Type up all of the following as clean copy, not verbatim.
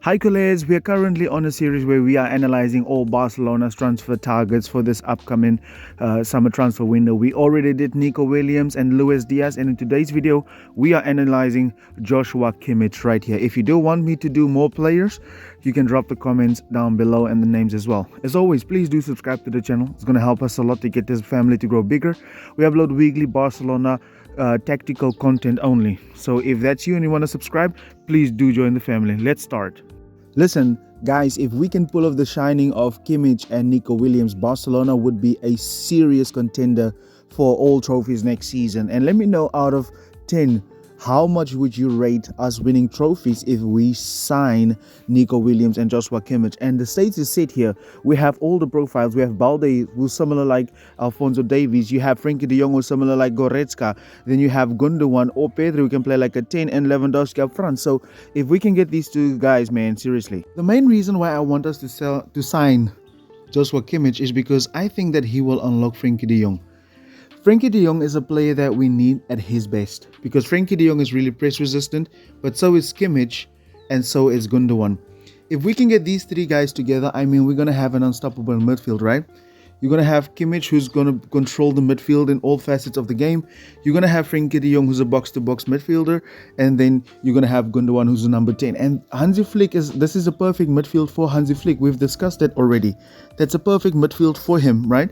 Hi colleagues, we are currently on a series where we are analyzing all Barcelona's transfer targets for this upcoming summer transfer window. We already did Nico Williams and Luis Diaz, and in today's video we are analyzing Joshua Kimmich right here. If you do want me to do more players, you can drop the comments down below and the names as well. As always, please do subscribe to the channel. It's going to help us a lot to get this family to grow bigger. We upload weekly Barcelona tactical content only. So if that's you and you want to subscribe, please do join the family. Let's start. Listen, guys, if we can pull off the shining of Kimmich and Nico Williams, Barcelona would be a serious contender for all trophies next season. And let me know, out of 10, how much would you rate us winning trophies if we sign Nico Williams and Joshua Kimmich? And the stage is set here. We have all the profiles. We have Balde, who's similar like Alphonso Davies. You have Frenkie de Jong, who's similar like Goretzka. Then you have Gundogan or Pedro, who can play like a 10, and Lewandowski up front. So if we can get these two guys, man, seriously. The main reason why I want us to sign Joshua Kimmich is because I think that he will unlock Frenkie de Jong. Frenkie de Jong is a player that we need at his best, because Frenkie de Jong is really press resistant, but so is Kimmich and so is Gundogan. If we can get these three guys together, I mean, we're going to have an unstoppable midfield, right? You're going to have Kimmich, who's going to control the midfield in all facets of the game. You're going to have Frenkie de Jong, who's a box-to-box midfielder. And then you're going to have Gundogan, who's a number 10. And Hansi Flick this is a perfect midfield for Hansi Flick. We've discussed that already. That's a perfect midfield for him, right?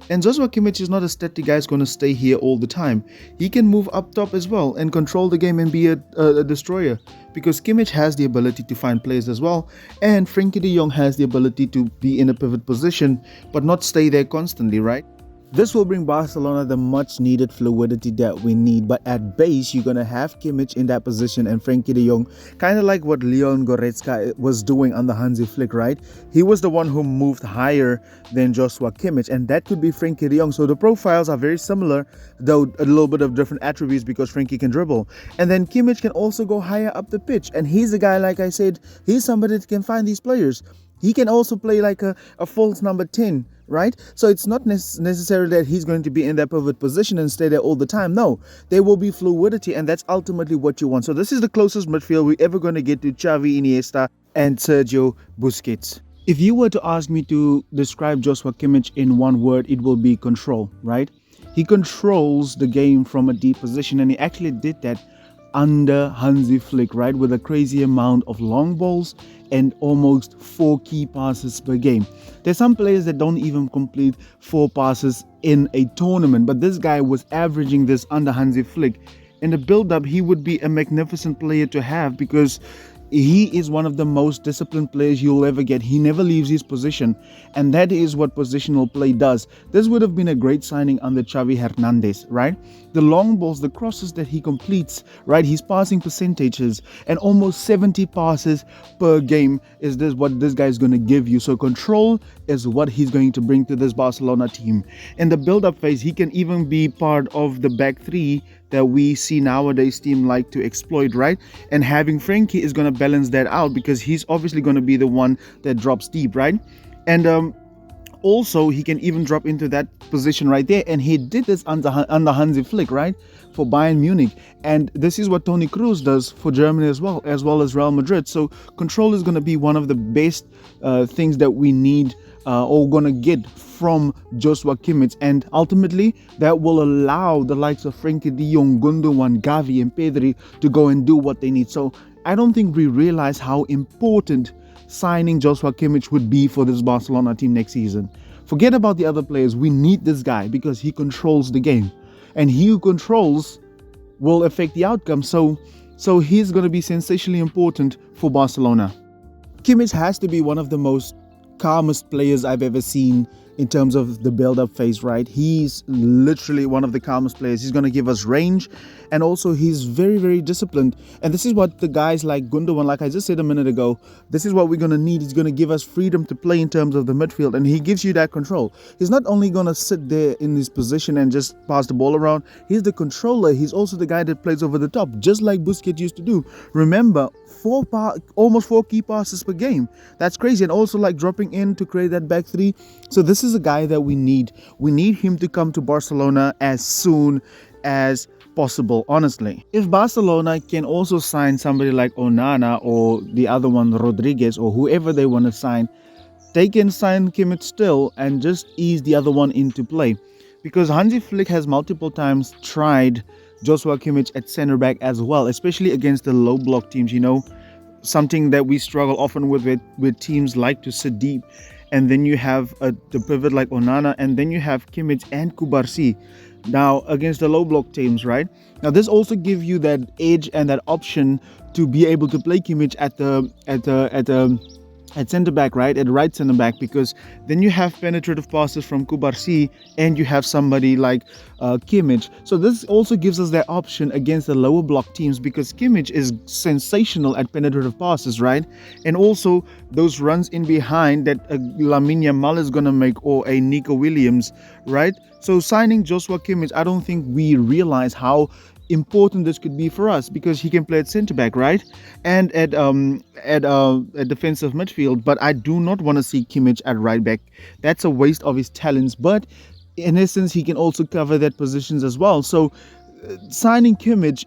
And Joshua Kimmich is not a static guy who's going to stay here all the time. He can move up top as well and control the game and be a destroyer, because Kimmich has the ability to find players as well, and Frenkie de Jong has the ability to be in a pivot position but not stay there constantly, right? This will bring Barcelona the much needed fluidity that we need, but at base you're going to have Kimmich in that position and Frenkie de Jong, kind of like what Leon Goretzka was doing under Hansi Flick, right? He was the one who moved higher than Joshua Kimmich, and that could be Frenkie de Jong. So the profiles are very similar, though a little bit of different attributes, because Frenkie can dribble. And then Kimmich can also go higher up the pitch, and he's a guy, like I said, he's somebody that can find these players. He can also play like a false number 10, right? So it's not necessarily that he's going to be in that pivot position and stay there all the time. No, there will be fluidity, and that's ultimately what you want. So this is the closest midfield we're ever going to get to Xavi, Iniesta, and Sergio Busquets. If you were to ask me to describe Joshua Kimmich in one word, it will be control, right? He controls the game from a deep position, and he actually did that under Hansi Flick, right, with a crazy amount of long balls and almost 4 key passes per game. There's some players that don't even complete 4 passes in a tournament, but this guy was averaging this under Hansi Flick. In the build-up, he would be a magnificent player to have, because he is one of the most disciplined players you'll ever get. He never leaves his position, and that is what positional play does. This would have been a great signing under Xavi Hernandez, right? The long balls, the crosses that he completes, right? His passing percentages, and almost 70 passes per game is what this guy is going to give you. So control is what he's going to bring to this Barcelona team. In the build-up phase, he can even be part of the back three that we see nowadays team like to exploit, right? And having Frenkie is going to balance that out, because he's obviously going to be the one that drops deep, right? And also he can even drop into that position right there, and he did this under Hansi Flick, right, for Bayern Munich. And this is what Toni Kroos does for Germany as well as Real Madrid. So control is going to be one of the best things that we need or going to get from Joshua Kimmich, and ultimately that will allow the likes of Frenkie de Jong, Gundogan, Gavi and Pedri to go and do what they need. So I don't think we realize how important signing Joshua Kimmich would be for this Barcelona team next season. Forget about the other players. We need this guy because he controls the game, and he who controls will affect the outcome. So he's going to be sensationally important for Barcelona. Kimmich has to be one of the most calmest players I've ever seen in terms of the build-up phase, right? He's literally one of the calmest players. He's going to give us range, and also he's very, very disciplined. And this is what the guys like Gundogan, like I just said a minute ago, this is what we're going to need. He's going to give us freedom to play in terms of the midfield, and he gives you that control. He's not only going to sit there in his position and just pass the ball around. He's the controller. He's also the guy that plays over the top, just like Busquets used to do. Remember, almost 4 key passes per game. That's crazy. And also like dropping in to create that back three. So this is a guy that we need. We need him to come to Barcelona as soon as possible, honestly. If Barcelona can also sign somebody like Onana or the other one, Rodriguez, or whoever they want to sign, they can sign Kimmich still and just ease the other one into play. Because Hansi Flick has multiple times tried Joshua Kimmich at center back as well, especially against the low block teams, something that we struggle often with teams like to sit deep. And then you have the pivot like Onana, and then you have Kimmich and Kubarsi now against the low block teams, right? Now this also gives you that edge and that option to be able to play Kimmich at center back, right? At right center back, because then you have penetrative passes from Kubarsi and you have somebody like Kimmich. So this also gives us that option against the lower block teams, because Kimmich is sensational at penetrative passes, right? And also those runs in behind that Lamine Yamal is going to make, or a Nico Williams, right? So signing Joshua Kimmich, I don't think we realize how important this could be for us, because he can play at centre back, right, and at defensive midfield. But I do not want to see Kimmich at right back. That's a waste of his talents. But in essence, he can also cover that positions as well. So signing Kimmich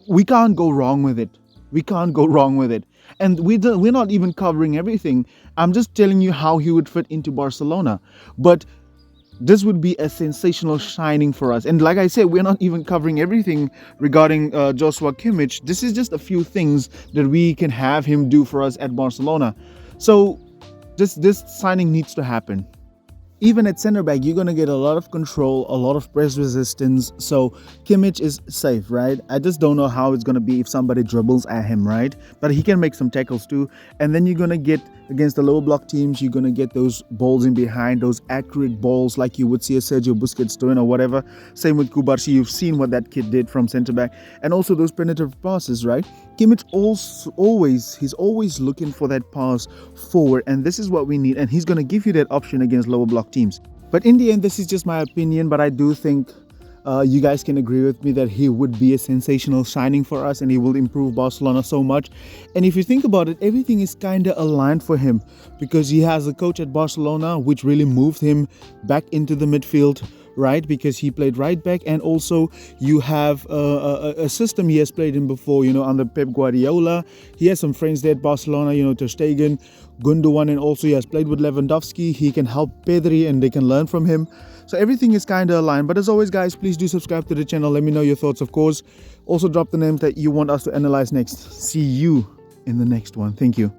we can't go wrong with it. We can't go wrong with it. And we're not even covering everything. I'm just telling you how he would fit into Barcelona. But this would be a sensational signing for us. And like I said, we're not even covering everything regarding Joshua Kimmich. This is just a few things that we can have him do for us at Barcelona. So this signing needs to happen. Even at center back, you're going to get a lot of control, a lot of press resistance. So Kimmich is safe, right? I just don't know how it's going to be if somebody dribbles at him, right? But he can make some tackles too. And then you're going to get, against the lower block teams, you're going to get those balls in behind, those accurate balls like you would see a Sergio Busquets doing or whatever. Same with Kubarsi. You've seen what that kid did from center back. And also those penetrative passes, right? Kimmich he's always looking for that pass forward. And this is what we need. And he's going to give you that option against lower block teams. But in the end, this is just my opinion, but I do think you guys can agree with me that he would be a sensational signing for us, and he will improve Barcelona so much. And if you think about it, everything is kind of aligned for him, because he has a coach at Barcelona which really moved him back into the midfield, right? Because he played right back, and also you have a system he has played in before, under Pep Guardiola. He has some friends there at Barcelona, Ter Stegen, Gundogan, and also he has played with Lewandowski. He can help Pedri and they can learn from him. So everything is kind of aligned. But as always, guys, please do subscribe to the channel. Let me know your thoughts, of course. Also drop the names that you want us to analyze next. See you in the next one. Thank you.